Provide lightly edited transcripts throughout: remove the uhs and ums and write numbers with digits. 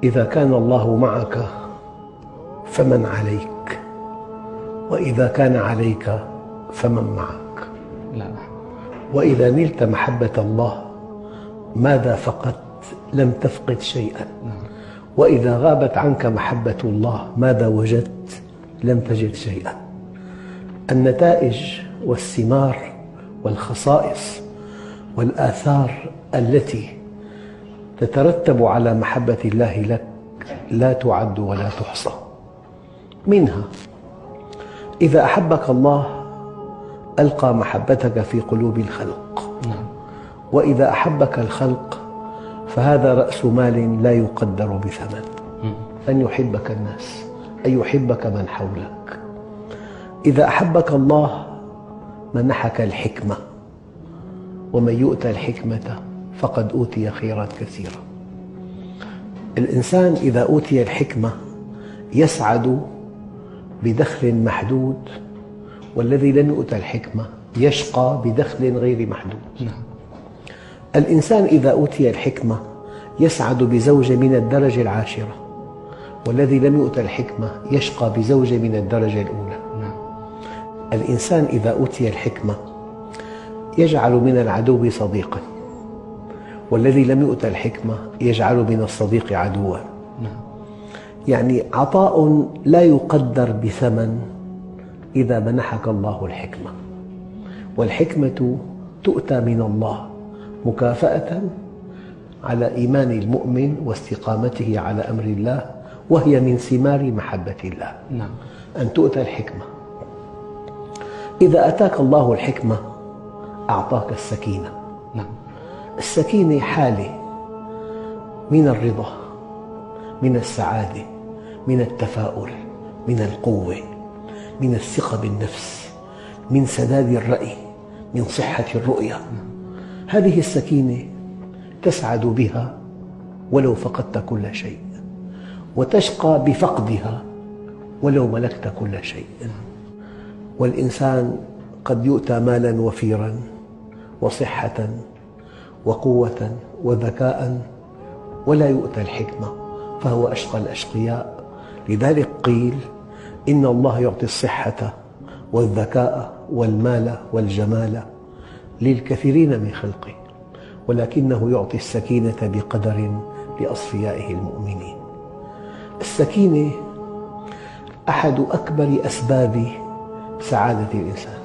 إذا كان الله معك فمن عليك، وإذا كان عليك فمن معك. لا. وإذا نلت محبة الله ماذا فقدت؟ لم تفقد شيئا. وإذا غابت عنك محبة الله ماذا وجدت؟ لم تجد شيئا. النتائج والثمار والخصائص والآثار التي تترتب على محبة الله لك لا تعد ولا تحصى. منها إذا أحبك الله ألقى محبتك في قلوب الخلق، وإذا أحبك الخلق فهذا رأس مال لا يقدر بثمن، أن يحبك الناس، أن يحبك من حولك. إذا أحبك الله منحك الحكمة، ومن يؤتى الحكمة فقد أوتي خيرات كثيرة. الإنسان إذا أوتي الحكمة يسعد بدخل محدود، والذي لم يؤتى الحكمة يشقى بدخل غير محدود. الإنسان إذا أوتي الحكمة يسعد بزوجة من الدرجة العاشرة، والذي لم يؤتى الحكمة يشقى بزوجة من الدرجة الأولى. الإنسان إذا أوتي الحكمة يجعل من العدو صديقاً، والذي لم يؤتى الحكمة يجعل من الصديق عدواً. يعني عطاء لا يقدر بثمن إذا منحك الله الحكمة. والحكمة تؤتى من الله مكافأة على إيمان المؤمن واستقامته على أمر الله، وهي من ثمار محبة الله. أن تؤتى الحكمة. إذا أتاك الله الحكمة أعطاك السكينة. السكينة حالة من الرضا، من السعادة، من التفاؤل، من القوة، من الثقة بالنفس، من سداد الرأي، من صحة الرؤية. هذه السكينة تسعد بها ولو فقدت كل شيء، وتشقى بفقدها ولو ملكت كل شيء. والإنسان قد يؤتى مالاً وفيراً وصحة وقوة وذكاء ولا يؤتى الحكمة، فهو أشقى الأشقياء. لذلك قيل إن الله يعطي الصحة والذكاء والمال والجمال للكثيرين من خلقه، ولكنه يعطي السكينة بقدر لأصفيائه المؤمنين. السكينة أحد أكبر أسباب سعادة الإنسان،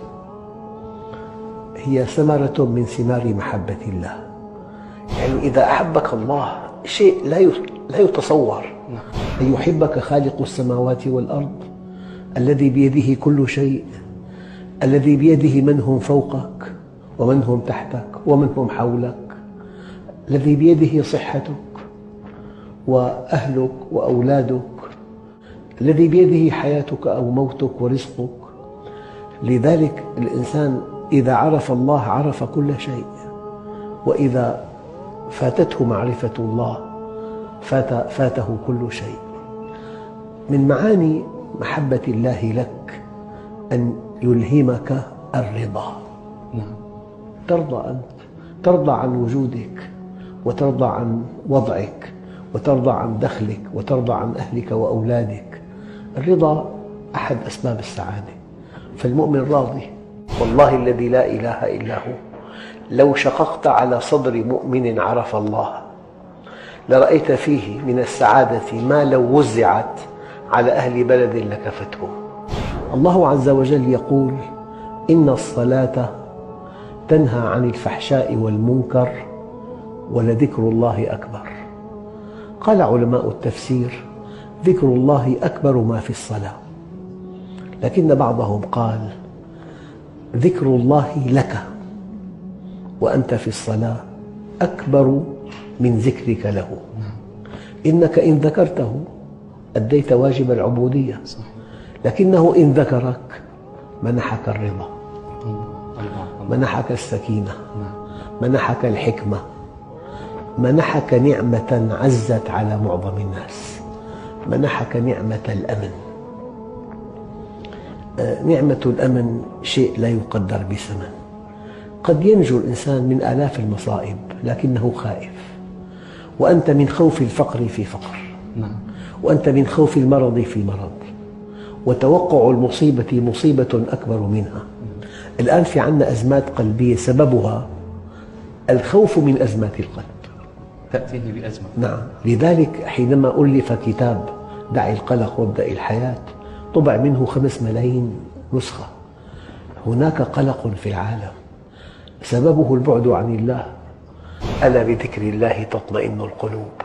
هي ثمرة من ثمار محبة الله. يعني إذا أحبك الله شيء لا يتصور، أن يحبك خالق السماوات والأرض الذي بيده كل شيء، الذي بيده من هم فوقك ومن هم تحتك ومن هم حولك، الذي بيده صحتك وأهلك وأولادك، الذي بيده حياتك أو موتك ورزقك. لذلك الإنسان إذا عرف الله عرف كل شيء، وإذا فاتته معرفة الله فاته كل شيء. من معاني محبة الله لك أن يلهمك الرضا. ترضى أنت، ترضى عن وجودك، وترضى عن وضعك، وترضى عن دخلك، وترضى عن أهلك وأولادك. الرضا أحد أسباب السعادة، فالمؤمن راضي. والله الذي لا إله إلا هو لو شققت على صدر مؤمن عرف الله لرأيت فيه من السعادة ما لو وزعت على أهل بلد لكفته. الله عز وجل يقول: إن الصلاة تنهى عن الفحشاء والمنكر ولذكر الله أكبر. قال علماء التفسير: ذكر الله أكبر ما في الصلاة، لكن بعضهم قال: ذكر الله لك وأنت في الصلاة أكبر من ذكرك له. إنك إن ذكرته أديت واجب العبودية، لكنه إن ذكرك منحك الرضا، منحك السكينة، منحك الحكمة، منحك نعمة عزت على معظم الناس، منحك نعمة الأمن. نعمة الأمن شيء لا يقدر بثمن. قد ينجو الإنسان من آلاف المصائب لكنه خائف، وأنت من خوف الفقر في فقر، نعم. وأنت من خوف المرض في مرض، وتوقع المصيبة مصيبة أكبر منها. الآن في عندنا أزمات قلبية سببها الخوف من أزمات القلب، تأتيه بأزمة. نعم. لذلك حينما ألف كتاب دع القلق وابدأ الحياة طبع منه 5 ملايين نسخة. هناك قلق في العالم سببه البعد عن الله. ألا بذكر الله تطمئن القلوب.